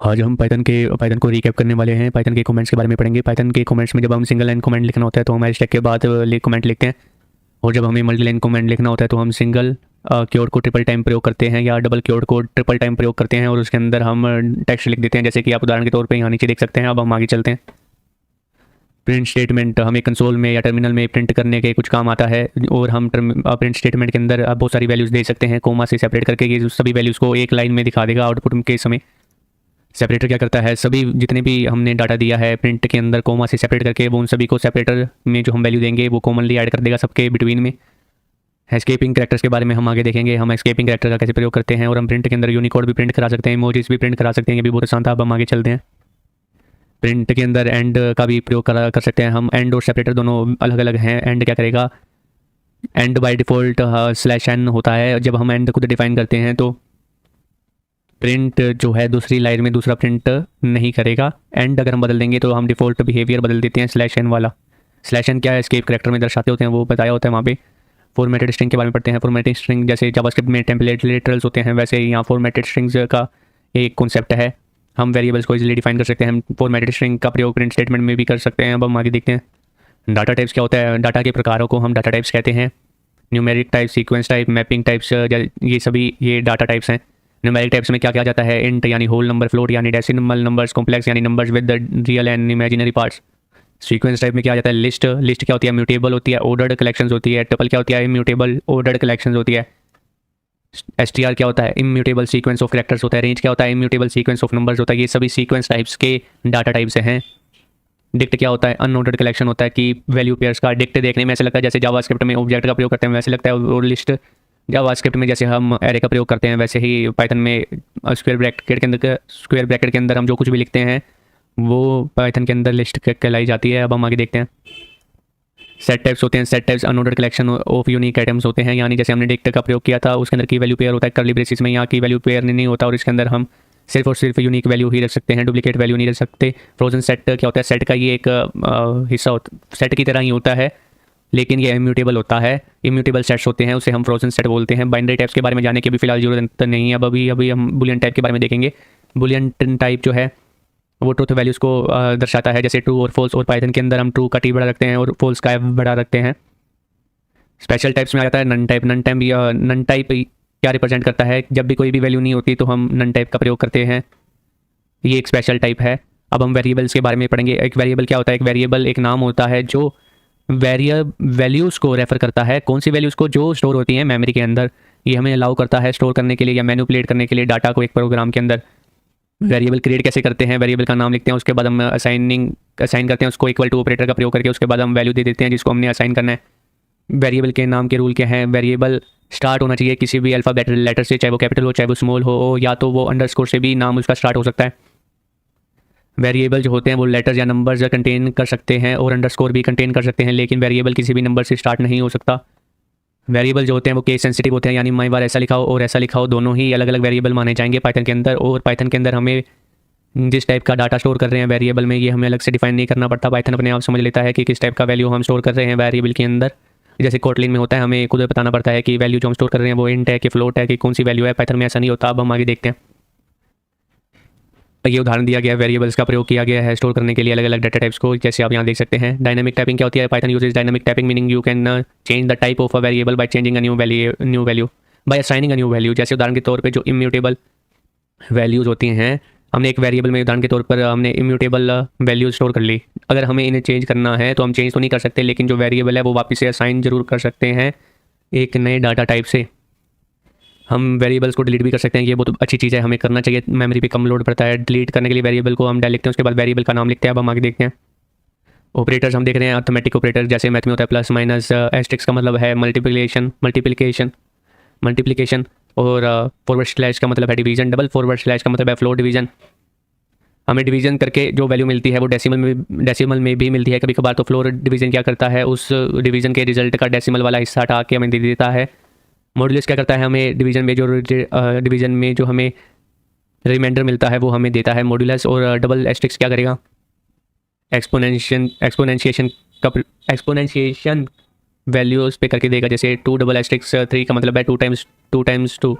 आज हम पाइथन को रिकैप करने वाले हैं। पाइथन के कमेंट्स के बारे में पढ़ेंगे। पाइथन के कमेंट्स में जब हम सिंगल लाइन कमेंट लिखना होता है तो हम हैशटैग के बाद कमेंट लिखते हैं, और जब हमें मल्टी लाइन कमेंट लिखना होता है तो हम सिंगल कीवर्ड को ट्रिपल टाइम प्रयोग करते हैं या डबल कीवर्ड को ट्रिपल टाइम प्रयोग करते हैं, और उसके अंदर हम टेक्स्ट लिख देते हैं, जैसे कि आप उदाहरण के तौर पे यहाँ नीचे देख सकते हैं। अब हम आगे चलते हैं। प्रिंट स्टेटमेंट हमें कंसोल में या टर्मिनल में प्रिंट करने के कुछ काम आता है, और हम प्रिंट स्टेटमेंट के अंदर बहुत सारी वैल्यूज़ दे सकते हैं कोमा से सेपरेट करके। ये सभी वैल्यूज़ को एक लाइन में दिखा देगा आउटपुट के समय। सेपरेटर क्या करता है, सभी जितने भी हमने डाटा दिया है प्रिंट के अंदर कोमा से सेपरेट करके वो उन सभी को सेपरेटर में जो हम वैल्यू देंगे वो कॉमनली ऐड कर देगा सबके बिटवीन में। एस्केपिंग कैरेक्टर्स के बारे में हम आगे देखेंगे, हम एस्केपिंग कैरेक्टर का कैसे प्रयोग करते हैं, और हम प्रिंट के अंदर यूनिकोड भी प्रिंट करा सकते हैं, इमोजीज भी प्रिंट करा सकते हैं। ये भी बहुत आसान था। अब हम आगे चलते हैं। प्रिंट के अंदर एंड का भी प्रयोग कर सकते हैं हम। एंड और सेपरेटर दोनों अलग अलग हैं। एंड क्या करेगा, एंड बाय डिफ़ॉल्ट /n होता है। जब हम एंड खुद डिफाइन करते हैं तो प्रिंट जो है दूसरी लाइन में दूसरा प्रिंट नहीं करेगा। एंड अगर हम बदल देंगे तो हम डिफ़ॉल्ट बिहेवियर बदल देते हैं /n वाला। /n क्या है, एस्केप करैक्टर में दर्शाते होते हैं, वो बताया होता है वहाँ पे। फॉर्मेटेड स्ट्रिंग के बारे में पढ़ते हैं। फॉर्मेटेड स्ट्रिंग जैसे जावास्क्रिप्ट में टेम्पलेट लिटरल्स होते हैं, वैसे यहाँ फॉर्मेटेड स्ट्रिंग्स का एक कॉन्सेप्ट है। हम वेरिएबल्स को इजीली डिफाइन कर सकते हैं। हम फॉर्मेटेड स्ट्रिंग का प्रयोग प्रिंट स्टेटमेंट में भी कर सकते हैं। अब हम आगे देखते हैं। डाटा टाइप्स क्या होता है। डाटा के प्रकारों को हम डाटा टाइप्स कहते हैं। Numeric type, sequence type, mapping types, ये सभी ये डाटा टाइप्स हैं। न्यूमेरिक टाइप्स में क्या क्या जाता है, इंट यानी होल नंबर, फ्लोट यानी डेसिमल नंबर्स, कॉम्प्लेक्स यानी numbers with the real and imaginary parts. Sequence type में क्या जाता है, लिस्ट क्या होती है, म्यूटेबल होती है, ऑर्डर्ड कलेक्शंस होती है। ट्रिपल क्या होती है, इम्यूटेबल ऑर्डर्ड कलेक्शंस होती है। STR क्या होता है, इम्यूटेबल सीक्वेंस ऑफ कैरेक्टर्स होता है। रेंज क्या होता है, इम्यूटेबल सीक्वेंस ऑफ नंबर्स होता है। ये सभी सीक्वेंस टाइप्स के डाटा टाइप्स हैं। डिक्ट क्या होता है, अनऑर्डर्ड कलेक्शन होता है कि वैल्यू पेयर्स का। डिक्ट देखने में ऐसे लगता है जैसे जावास्क्रिप्ट में ऑब्जेक्ट का प्रयोग करते हैं वैसे लगता है, और लिस्ट जावास्क्रिप्ट में जैसे हम एरे का प्रयोग करते हैं वैसे ही पाइथन में स्क्वायर ब्रैकेट के अंदर हम जो कुछ भी लिखते हैं वो पाइथन के अंदर लिस्ट कहलाई जाती है। अब हम आगे देखते हैं। सेट टाइप्स होते हैं। Set types unordered collection of unique items होते हैं, यानी जैसे हमने डिक्ट का प्रयोग किया था उसके अंदर की वैल्यू पेयर होता है करली ब्रेसिस में। यहाँ की वैल्यू पेयर नहीं होता, और इसके अंदर हम सिर्फ और सिर्फ यूनिक वैल्यू ही रख सकते हैं, डुप्लीकेट वैल्यू नहीं रख सकते। फ्रोजन सेट क्या होता है, सेट का ये एक हिस्सा सेट की तरह ही होता है, लेकिन ये इम्यूटेबल होता है। इम्यूटेबल सेट्स होते हैं, उसे हम फ्रोजन सेट बोलते हैं। बाइनरी टाइप्स के बारे में जाने की भी फिलहाल जरूरत नहीं है। अब अभी हम बुलियन टाइप के बारे में देखेंगे। बुलियन टाइप जो है वो ट्रूथ वैल्यूज़ को दर्शाता है, जैसे ट्रू और फॉल्स, और पाइथन के अंदर हम ट्रू का टी बढ़ा रखते हैं और फॉल्स का एफ बढ़ा रखते हैं। स्पेशल टाइप्स में आ जाता है नन टाइप। नन टाइप क्या रिप्रेजेंट करता है, जब भी कोई भी वैल्यू नहीं होती तो हम नन टाइप का प्रयोग करते हैं। ये एक स्पेशल टाइप है। अब हम वेरिएबल्स के बारे में पढ़ेंगे। एक वेरिएबल क्या होता है, एक वेरिएबल एक नाम होता है जो वैल्यूज़ को रेफर करता है। कौन सी वैल्यूज़ को, जो स्टोर होती हैं मेमोरी के अंदर। ये हमें अलाउ करता है स्टोर करने के लिए या मैनिपुलेट करने के लिए डाटा को एक प्रोग्राम के अंदर। वेरिएबल क्रिएट कैसे करते हैं, वेरिएबल का नाम लिखते हैं, उसके बाद हम असाइन करते हैं उसको इक्वल टू ऑपरेटर का प्रयोग करके। उसके बाद हम वैल्यू दे देते हैं जिसको हमने असाइन करना है। वेरिएबल के नाम के रूल क्या हैं, वेरिएबल स्टार्ट होना चाहिए किसी भी अल्फ़ाबेट लेटर से, चाहे वो कैपिटल हो चाहे वो स्मॉल हो, या तो वो अंडरस्कोर से भी नाम उसका स्टार्ट हो सकता है। वेरिएबल जो होते हैं वो लेटर्स या नंबर्स कंटेन कर सकते हैं और अंडरस्कोर भी कंटेन कर सकते हैं, लेकिन वेरिएबल किसी भी नंबर से स्टार्ट नहीं हो सकता। वेरिएबल जो होते हैं वो केस सेंसिटिव होते हैं, यानी माई बार ऐसा लिखा हो और ऐसा लिखा हो, दोनों ही अलग अलग वेरिएबल माने जाएंगे पाइथन के अंदर। और पाइथन के अंदर हमें जिस टाइप का डाटा स्टोर कर रहे हैं वेरिएबल में, ये हमें अलग से डिफाइन नहीं करना पड़ता। पाइथन अपने आप समझ लेता है कि किस टाइप का वैल्यू हम स्टोर कर रहे हैं वेरिएबल के अंदर। जैसे कोटलिन में होता है, हमें खुद बताना पड़ता है कि वैल्यू जो हम स्टोर कर रहे हैं वो इंट है कि फ्लोट है कि कौन सी वैल्यू है। पाइथन में ऐसा नहीं होता। अब हम आगे देखते हैं। ये उदाहरण दिया गया है, वेरिएबल्स का प्रयोग किया गया है स्टोर करने के लिए अलग अलग डाटा टाइप्स को, जैसे आप यहाँ देख सकते हैं। डायनामिक टाइपिंग क्या होती है, Python uses dynamic typing, meaning you can change the type of a variable by changing a new value by assigning a new value. जैसे उदाहरण के तौर पर जो इम्यूटेबल वैल्यूज़ होती हैं, हमने एक वेरिएबल में उदाहरण के तौर पर हमने इम्यूटेबल वैल्यूज स्टोर कर ली। अगर हमें इन्हें चेंज करना है तो हम चेंज तो नहीं कर सकते, लेकिन जो वेरिएबल है वो वापस से असाइन जरूर कर सकते हैं एक नए डाटा टाइप से। हम वेरिएबल्स को डिलीट भी कर सकते हैं, ये बहुत अच्छी चीज़ है, हमें करना चाहिए। मेमोरी पे कम लोड पड़ता है। डिलीट करने के लिए वेरिएबल को हम डाल लिखते हैं, उसके बाद वेरिएबल का नाम लिखते हैं। अब हम आगे देखते हैं। ऑपरेटर्स हम देख रहे हैं, अर्थमेटिक ऑपरेटर, जैसे मैथ में होता है प्लस माइनस। एस्टेरिस्क का मतलब है मल्टीप्लिकेशन और फॉरवर्ड स्लैश का मतलब है डिवीजन। डबल फॉरवर्ड स्लैश का मतलब है फ्लोट डिवीजन। हमें डिवीजन करके जो वैल्यू मिलती है वो डेसिमल में भी मिलती है कभी कभार। तो फ्लोर डिवीजन क्या करता है, उस डिवीजन के रिजल्ट का डेसिमल वाला हिस्सा हटा के हमें दे देता है। मॉडुलस क्या करता है, हमें डिवीजन में जो हमें रिमाइंडर मिलता है वो हमें देता है मॉडुलस। और डबल एस्टेरिस्क क्या करेगा, एक्सपोनेंशिएशन वैल्यूज पे करके देगा। जैसे 2 डबल एस्टेरिस्क 3 का मतलब है 2 टाइम्स 2।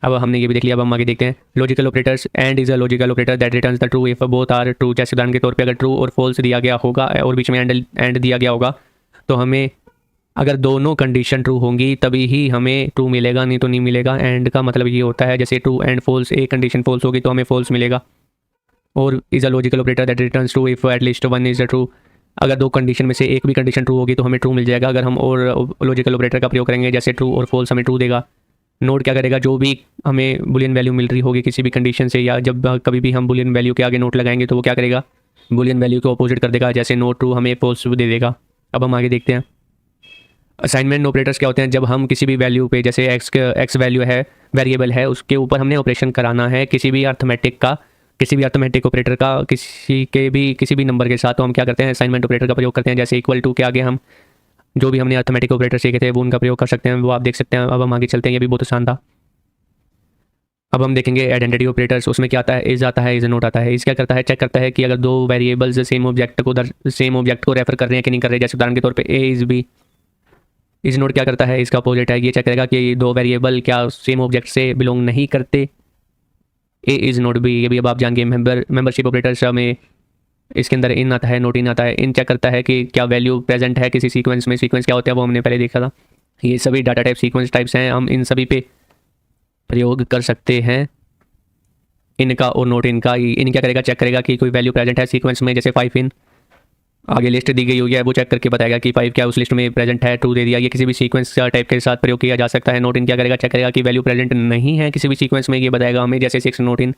अब हमने ये भी देख लिया। अब हम आगे देखते हैं logical operators. And is a logical operator that returns the true if both are true. जैसे उदाहरण के तौर पे अगर ट्रू और फॉल्स दिया गया होगा और बीच में एंड दिया गया होगा, तो हमें अगर दोनों कंडीशन ट्रू होंगी तभी ही हमें ट्रू मिलेगा, नहीं तो नहीं मिलेगा। एंड का मतलब ये होता है जैसे ट्रू एंड फॉल्स, एक कंडीशन फॉल्स होगी तो हमें फॉल्स मिलेगा। और is a logical operator that returns true if at least one is true. अगर दो कंडीशन में से एक भी कंडीशन ट्रू होगी तो हमें ट्रू मिल जाएगा। अगर हम और लॉजिकल ऑपरेटर का प्रयोग करेंगे जैसे ट्रू और फॉल्स, हमें ट्रू देगा। नोट क्या करेगा, जो भी हमें बुलियन वैल्यू मिल रही होगी किसी भी कंडीशन से, या जब कभी भी हम बुलियन वैल्यू के आगे नोट लगाएंगे तो वो क्या करेगा, बुलियन वैल्यू को अपोजिट कर देगा। जैसे नोट ट्रू हमें फॉल्स दे देगा। अब हम आगे देखते हैं असाइनमेंट ऑपरेटर्स क्या होते हैं। जब हम किसी भी वैल्यू पे, जैसे एक्स वैल्यू है, वेरिएबल है, उसके ऊपर हमने ऑपरेशन कराना है किसी भी अर्थमेटिक ऑपरेटर का किसी भी नंबर के साथ, तो हम क्या करते हैं, असाइनमेंट ऑपरेटर का प्रयोग करते हैं। जैसे इक्वल टू के आगे हम जो भी हमने अर्थमेटिक ऑपरेटर सीखे थे वो उनका प्रयोग कर सकते हैं, वो आप देख सकते हैं। अब हम आगे चलते हैं, ये भी बहुत आसान था। अब हम देखेंगे आइडेंटिटी ऑपरेटर्स। उसमें क्या आता है, इज आता है, इज नोट आता है। इस क्या करता है, चेक करता है कि अगर दो वेरिएबल्स सेम ऑब्जेक्ट को रेफर कर रहे हैं कि नहीं कर रहे। जैसे उदाहरण के तौर पे ए इज बी। इज नोट क्या करता है, इसका अपोजिट है, ये चेक करेगा कि दो वेरिएबल क्या सेम ऑब्जेक्ट से बिलोंग नहीं करते। ए इज नोट बी, ये भी अब आप जान गए। मेंबरशिप ऑपरेटर्स में इसके अंदर इन आता है, नोट इन आता है। इन चेक करता है कि क्या वैल्यू प्रेजेंट है किसी सीक्वेंस में। सीक्वेंस क्या होता है वो हमने पहले देखा था। ये सभी डाटा टाइप सीक्वेंस टाइप्स हैं, हम इन सभी पे प्रयोग कर सकते हैं, इनका और नोट इनका। इन क्या करेगा, चेक करेगा कि कोई वैल्यू प्रेजेंट है सीक्वेंस में, जैसे 5 इन आगे लिस्ट दी गई हुई है, वो चेक करके बताएगा कि 5 क्या उस लिस्ट में प्रेजेंट है, ट्रू दे दिया। ये किसी भी सीक्वेंस टाइप के साथ प्रयोग किया जा सकता है। नोट इन क्या करेगा, चेक करेगा कि वैल्यू प्रेजेंट नहीं है किसी भी सीक्वेंस में, ये बताएगा हमें, जैसे 6 नोट इन।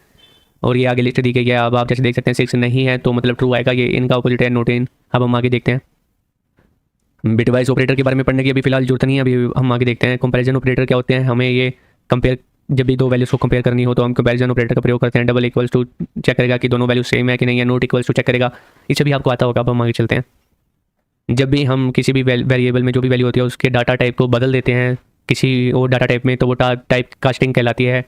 और ये आगे लिस्ट दी गई है, अब आप जैसे देख सकते हैं 6 नहीं है तो मतलब ट्रू आएगा, ये इनका अपोजिट है, नोट इन। अब हम आगे देखते हैं बिटवाइज ऑपरेटर के बारे में पढ़ने की अभी फिलहाल जरूरत नहीं है, अभी हम आगे देखते हैं कंपैरिजन ऑपरेटर क्या होते हैं। हमें ये कंपेयर, जब भी दो वैल्यूज़ को कंपेयर करनी हो तो हम कंपैरिजन ऑपरेटर का प्रयोग करते हैं। डबल इक्वल्स टू चेक करेगा कि दोनों वैल्यू सेम है कि नहीं है। नोट इक्वल्स टू चेक करेगा, इसे भी आपको आता होगा। अब हम आगे चलते हैं। जब भी हम किसी भी वेरिएबल में जो भी वैल्यू होती है उसके डाटा टाइप को बदल देते हैं किसी और डाटा टाइप में, तो वो टाइप कास्टिंग कहलाती है।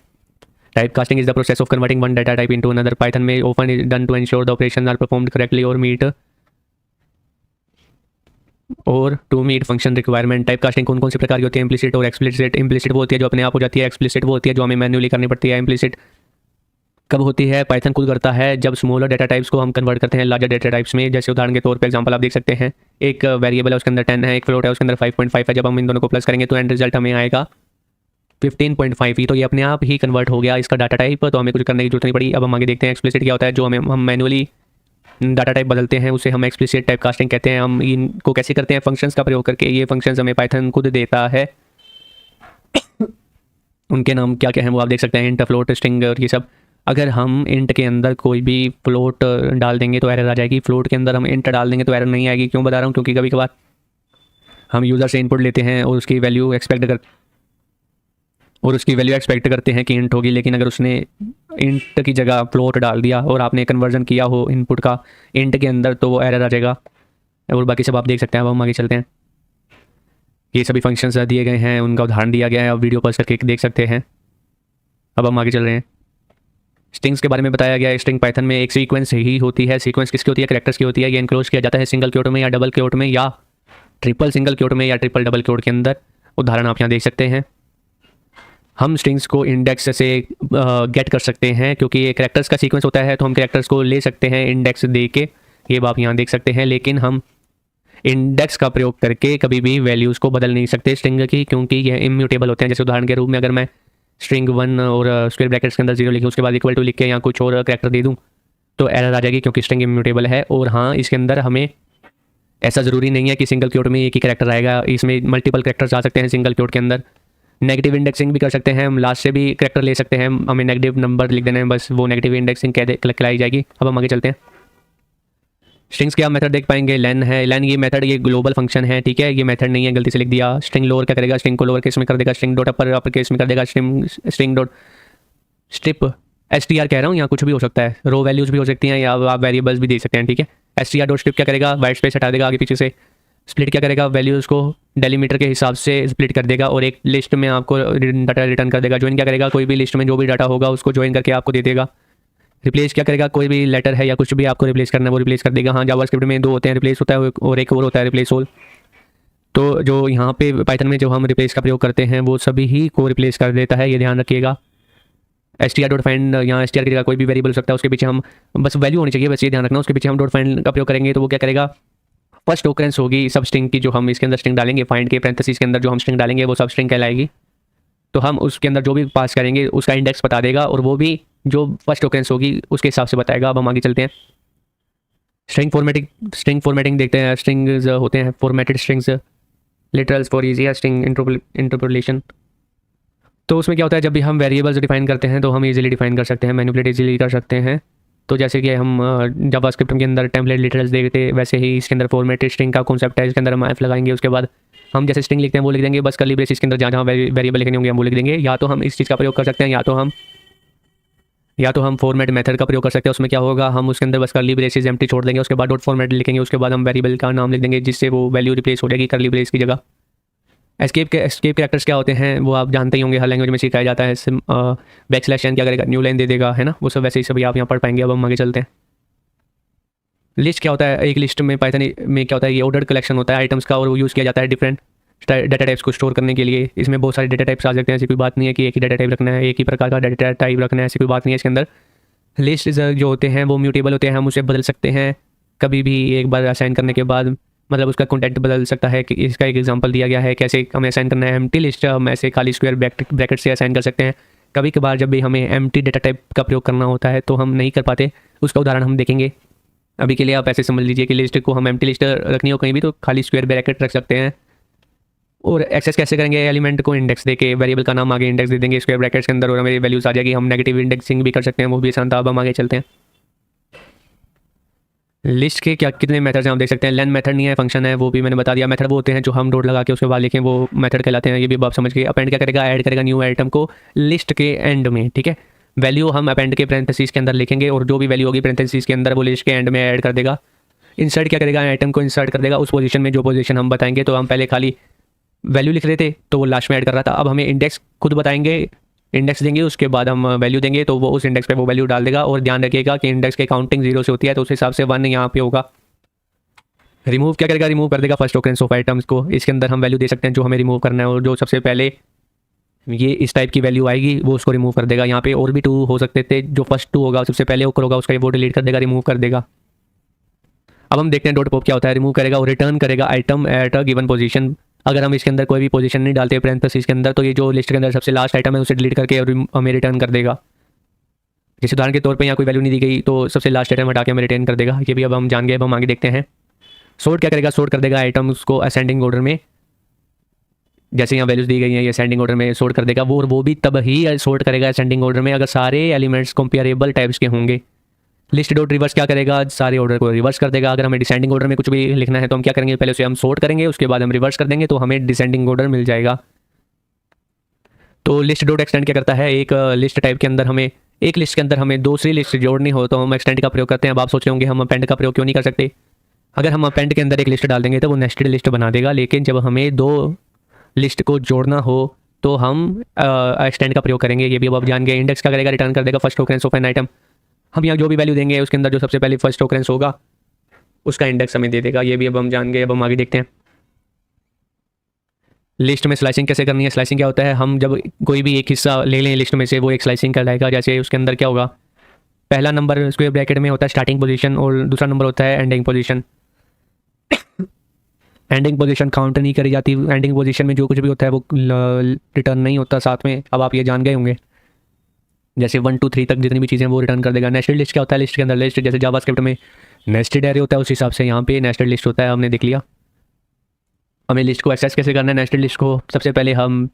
Type casting is the process of converting one data type into another. Python में often is done to ensure the operations are performed correctly और meet function requirement. Type casting कौन कौन सी प्रकार की होती है, इम्प्लिसिट और एक्सप्लिसिट। इम्प्लिसिट वो होती है जो अपने आप हो जाती है, एक्सप्लिसिट वो होती है जो हमें मैन्युअली करनी पड़ती है। इम्प्लिसिट कब होती है, पाइथन खुद करता है जब स्मॉलर डाटा टाइप्स को हम कन्वर्ट करते हैं लार्जर डाटा टाइप्स में। जैसे उदाहरण के तौर पे एग्जांपल आप देख सकते हैं, एक वेरिएबल है उसके अंदर 10 है, एक फ्लोट है उसके अंदर 5.5 है। जब हम इन दोनों को प्लस करेंगे तो एंड रिजल्ट हमें आएगा 15.5 ही, तो ये अपने आप ही कन्वर्ट हो गया इसका डाटा टाइप, तो हमें कुछ करने की जरूरत नहीं पड़ी। अब हम आगे देखते हैं एक्सप्लिसिट क्या होता है, जो हम मैनुअली डाटा टाइप बदलते हैं उसे हम एक्सप्लिसिट टाइप कास्टिंग कहते हैं। हम इनको कैसे करते हैं, फंक्शंस का प्रयोग करके। ये फंक्शंस हमें पाइथन खुद देता है, उनके नाम क्या क्या हैं वो आप देख सकते हैं, इंट, फ्लोट, स्ट्रिंग और ये सब। अगर हम इंट के अंदर कोई भी फ्लोट डाल देंगे तो एरर आ जाएगी, फ्लोट के अंदर हम इंट डाल देंगे तो एरर नहीं आएगी। क्यों बता रहा हूँ, क्योंकि कभी कभार हम यूज़र से इनपुट लेते हैं और उसकी वैल्यू एक्सपेक्ट करते हैं कि इंट होगी, लेकिन अगर उसने इंट की जगह फ्लोट डाल दिया और आपने कन्वर्जन किया हो इनपुट का इंट के अंदर तो वो एरर आ जाएगा। और बाकी सब आप देख सकते हैं। अब हम आगे चलते हैं। ये सभी फंक्शंस दिए गए हैं, उनका उदाहरण दिया गया है, आप वीडियो पॉज करके देख सकते हैं। अब हम आगे चल रहे हैं। स्ट्रिंग्स के बारे में बताया गया है। स्ट्रिंग पाइथन में एक सीक्वेंस ही होती है। सीक्वेंस किसकी होती है, कैरेक्टर्स की होती है। ये इनक्लोज किया जाता है सिंगल क्वोट में या डबल क्वोट में या ट्रिपल सिंगल क्वोट में या ट्रिपल डबल क्वोट के अंदर। उदाहरण आप यहाँ देख सकते हैं। हम स्ट्रिंग्स को इंडेक्स से गेट कर सकते हैं, क्योंकि ये कैरेक्टर्स का सीक्वेंस होता है तो हम कैरेक्टर्स को ले सकते हैं इंडेक्स दे के, ये आप यहाँ देख सकते हैं। लेकिन हम इंडेक्स का प्रयोग करके कभी भी वैल्यूज़ को बदल नहीं सकते स्ट्रिंग की, क्योंकि यह इम्यूटेबल होते हैं। जैसे उदाहरण के रूप में अगर मैं स्ट्रिंग 1 और स्क्वायर ब्रैकेट्स के अंदर 0 लिखूँ, उसके बाद इक्वल टू लिख के या कुछ और कैरेक्टर दे दूँ तो एरर आ जाएगी, क्योंकि स्ट्रिंग इम्यूटेबल है। और हाँ, इसके अंदर हमें ऐसा ज़रूरी नहीं है कि सिंगल क्वोट में एक ही कैरेक्टर आएगा, इसमें मल्टीपल कैरेक्टर्स आ सकते हैं सिंगल क्वोट के अंदर। नेगेटिव इंडेक्सिंग भी कर सकते हैं, हम लास्ट से भी कैरेक्टर ले सकते हैं, हमें नेगेटिव नंबर लिख देना है बस, वो नेगेटिव इंडेक्सिंग कहलाई जाएगी। अब हम आगे चलते हैं। स्ट्रिंग्स के आप मेथड देख पाएंगे। लेन है, लेन ये मेथड ये ग्लोबल फंक्शन है, ठीक है, ये मेथड नहीं है, गलती से लिख दिया। स्ट्रिंग लोअर क्या करेगा, स्ट्रिंग को लोअर केस में कर देगा। स्ट्रिंग डॉट अपर केस में कर देगा। स्ट्रिंग डॉट स्ट्रिप str कह रहा हूँ, यहाँ कुछ भी हो सकता है, रो वैल्यूज़ भी हो सकती हैं या आप वेरिएबल्स भी दे सकते हैं, ठीक है। str डॉट स्ट्रिप क्या करेगा, वाइट स्पेस हटा देगा आगे पीछे से। स्प्लिट क्या करेगा, वैल्यूज़ को डेलीमीटर के हिसाब से स्प्लिट कर देगा और एक लिस्ट में आपको डाटा रिटर्न कर देगा। ज्वाइन क्या करेगा, कोई भी लिस्ट में जो भी डाटा होगा उसको ज्वाइन करके आपको दे देगा। रिप्लेस क्या करेगा, कोई भी लेटर है या कुछ भी आपको रिप्लेस करना है वो रिप्लेस कर देगा। हाँ, जावास्क्रिप्ट में 2 होते हैं, रिप्लेस होता है और एक और होता है रिप्लेस ऑल। तो जो यहाँ पे पाइथन में जो हम रिप्लेस का प्रयोग करते हैं वो सभी ही को रिप्लेस कर देता है, ये ध्यान रखिएगा। str डॉट फाइंड, यहाँ str की जगह कोई भी वेरिएबल हो सकता है, उसके पीछे हम बस वैल्यू होनी चाहिए, बस ये ध्यान रखना। उसके पीछे हम डॉट फाइंड का प्रयोग करेंगे तो वो क्या करेगा, फर्स्ट ओकरेंस होगी सब स्ट्रिंग की, जो हम इसके अंदर स्ट्रिंग डालेंगे फाइंड के पैरेंथेसिस के अंदर जो हम स्ट्रिंग डालेंगे वो सब स्ट्रिंग कहलाएगी। तो हम उसके अंदर जो भी पास करेंगे उसका इंडेक्स बता देगा, और वो भी जो फर्स्ट ओकरेंस होगी उसके हिसाब से बताएगा। अब हम आगे चलते हैं, स्ट्रिंग फॉर्मेटिंग देखते हैं। स्ट्रिंग्स होते हैं formatted strings, literals for easy string interpolation. तो उसमें क्या होता है, जब भी हम वेरिएबल्स डिफाइन करते हैं तो हम इजीली डिफाइन कर सकते हैं, मैनिपुलेट इजीली कर सकते हैं। तो जैसे कि हम जावास्क्रिप्ट के अंदर टेम्पलेट लिटरल्स देखते, वैसे ही इसके अंदर फॉर्मेटेड स्ट्रिंग का कॉन्सेप्ट है। इसके अंदर हम एफ लगाएंगे, उसके बाद हम जैसे स्ट्रिंग लिखते हैं वो लिख देंगे, बस कर्ली ब्रेसेस के अंदर जहाँ जहाँ वेरिएबल लिखने होंगे हम वो लिख देंगे। या तो हम इस चीज़ का प्रयोग कर सकते हैं, या तो हम फॉर्मेट मेथड का प्रयोग कर सकते हैं। उसमें क्या होगा, हम उसके अंदर बस कर्ली ब्रेसेस एम्प्टी छोड़ देंगे, उसके बाद डॉट फॉर्मेट लिखेंगे, उसके बाद हम वेरिएबल का नाम लिख देंगे जिससे वो वैल्यू रिप्लेस हो जाएगी कर्ली ब्रेस की जगह। एस्केप कैरेक्टर्स क्या होते हैं वो आप जानते ही होंगे, हर लैंग्वेज में सिखाया जाता है। बैकस्लैश क्या करेगा, न्यू लाइन दे देगा, है ना, वो सब वैसे ही सभी आप यहाँ पढ़ पाएंगे। अब हम आगे चलते हैं। लिस्ट क्या होता है, एक लिस्ट में पाइथन में क्या होता है, ये ऑर्डर्ड कलेक्शन होता है आइटम्स का, और वो यूज़ किया जाता है डिफरेंट डाटा टाइप्स को स्टोर करने के लिए। इसमें बहुत सारे डाटा टाइप्स आ सकते हैं, ऐसी कोई बात नहीं है कि एक ही डाटा टाइप रखना है, एक ही प्रकार का डाटा टाइप रखना है, ऐसी कोई बात नहीं है इसके अंदर। लिस्ट जो होते हैं वो म्यूटेबल होते हैं, हम उसे बदल सकते हैं कभी भी एक बार असाइन करने के बाद, मतलब उसका कंटेंट बदल सकता है। कि इसका एक एग्जांपल दिया गया है कैसे हमें असाइन करना है। एम्प्टी लिस्ट हम ऐसे खाली स्क्वायर ब्रैकेट से असाइन कर सकते हैं। कभी कभार जब भी हमें एम्प्टी डाटा टाइप का प्रयोग करना होता है तो हम नहीं कर पाते, उसका उदाहरण हम देखेंगे। अभी के लिए आप ऐसे समझ लीजिए कि लिस्ट को हम एम्प्टी लिस्ट रखनी हो कहीं भी तो खाली स्क्वायर ब्रैकेट रख सकते हैं। और एक्सेस कैसे करेंगे, एलिमेंट को इंडेक्स देके वेरिएबल का नाम आगे इंडेक्स दे देंगे स्क्वायर ब्रैकेट्स के अंदर, और हमें वैल्यूज आ जाएगी। हम नेगेटिव इंडेक्सिंग भी कर सकते हैं, वो भी आसान था। अब हम आगे चलते हैं। लिस्ट के क्या कितने मेथड्स हैं आप देख सकते हैं। लेन मेथड नहीं है, फंक्शन है, वो भी मैंने बता दिया। मेथड वो होते हैं जो हम डॉट लगा के उसके बाद लिखें, वो मेथड कहलाते हैं। ये भी आप समझ गए। अपेंड क्या करेगा, ऐड करेगा न्यू आइटम को लिस्ट के एंड में, ठीक है। वैल्यू हम अपेंड के पैरेंथेसिस के अंदर लिखेंगे, और जो भी वैल्यू होगी पैरेंथेसिस के अंदर वो लिस्ट के एंड में ऐड कर देगा। इंसर्ट क्या करेगा, आइटम को इंसर्ट कर देगा उस पोजीशन में जो पोजीशन हम बताएंगे। तो हम पहले खाली वैल्यू लिख रहे थे तो वो लास्ट में ऐड कर रहा था, अब हमें इंडेक्स खुद बताएंगे, इंडेक्स देंगे, उसके बाद हम वैल्यू देंगे तो वो उस इंडेक्स पे वो वैल्यू डाल देगा। और ध्यान रखिएगा कि इंडेक्स के काउंटिंग 0 से होती है, तो उस हिसाब से 1 यहाँ पे होगा। रिमूव क्या करेगा, रिमूव कर देगा फर्स्ट ओकरेंस ऑफ आइटम्स को। इसके अंदर हम वैल्यू दे सकते हैं जो हमें रिमूव करना है, और जो सबसे पहले ये इस टाइप की वैल्यू आएगी वो उसको रिमूव कर देगा। यहाँ पे और भी 2 हो सकते थे, जो फर्स्ट 2 होगा सबसे पहले ओकर होगा उसका वो डिलीट कर देगा, रिमूव कर देगा। अब हम देखते हैं डॉट पॉप क्या होता है। रिमूव करेगा और रिटर्न करेगा item at a given position. अगर हम इसके अंदर कोई भी पोजीशन नहीं डालते पैरेंथेसिस के अंदर, तो ये जो लिस्ट के अंदर सबसे लास्ट आइटम है उसे डिलीट करके और हमें रिटर्न कर देगा। जैसे उदाहरण के तौर पे यहाँ कोई वैल्यू नहीं दी गई तो सबसे लास्ट आइटम हटा के हमें रिटर्न कर देगा। ये भी अब हम जान गए। अब हम आगे देखते हैं। सॉर्ट क्या करेगा, सॉर्ट कर देगा आइटम्स को असेंडिंग ऑर्डर में। जैसे यहाँ वैल्यूज दी गई हैं ये असेंडिंग ऑर्डर में सॉर्ट कर देगा वो भी तब ही सॉर्ट करेगा असेंडिंग ऑर्डर में अगर सारे एलिमेंट्स कंपेरेबल टाइप्स के होंगे। लिस्ट डॉट रिवर्स क्या करेगा, सारे ऑर्डर को रिवर्स कर देगा। अगर हमें डिसेंडिंग ऑर्डर में कुछ भी लिखना है तो हम क्या करेंगे, पहले उसे हम सॉर्ट करेंगे, उसके बाद हम रिवर्स कर देंगे तो हमें डिसेंडिंग ऑर्डर मिल जाएगा। तो लिस्ट डॉट एक्सटेंड क्या करता है, एक लिस्ट टाइप के अंदर हमें एक लिस्ट के अंदर हमें दूसरी लिस्ट जोड़नी हो तो हम एक्सटेंड का प्रयोग करते हैं। अब आप सोच रहे होंगे हम अपेंड का प्रयोग क्यों नहीं कर सकते। अगर हम अपेंड के अंदर एक लिस्ट डाल देंगे तो वो नेस्टेड लिस्ट बना देगा, लेकिन जब हमें 2 लिस्ट को जोड़ना हो तो हम एक्सटेंड का प्रयोग करेंगे। ये भी अब आप जान गए। इंडेक्स क्या करेगा, रिटर्न कर देगा first occurrence of an item. हम यहाँ जो भी वैल्यू देंगे उसके अंदर जो सबसे पहले फर्स्ट ओकरेंस होगा उसका इंडेक्स हमें दे देगा। ये भी अब हम जान गए। अब हम आगे देखते हैं लिस्ट में स्लाइसिंग कैसे करनी है। स्लाइसिंग क्या होता है, हम जब कोई भी एक हिस्सा ले लें लिस्ट में से वो एक स्लाइसिंग कहलाएगा। जैसे उसके अंदर क्या होगा, पहला नंबर स्क्वायर ब्रैकेट में होता है स्टार्टिंग पोजीशन और दूसरा नंबर होता है ending position. Ending position count नहीं करी जाती। एंडिंग पोजीशन में जो कुछ भी होता है वो रिटर्न नहीं होता साथ में। अब आप ये जान गए होंगे। जैसे 1 2 3 तक जितनी भी चीज़ें वो रिटर्न कर देगा। नेस्टेड लिस्ट क्या होता है, लिस्ट के अंदर लिस्ट जैसे जावास्क्रिप्ट में नेस्टेड एरे होता है उस हिसाब से यहाँ पे नेस्टेड लिस्ट होता है। हमने देख लिया। हमें लिस्ट को एक्सेस कैसे करना है, नेस्टेड लिस्ट को सबसे पहले हम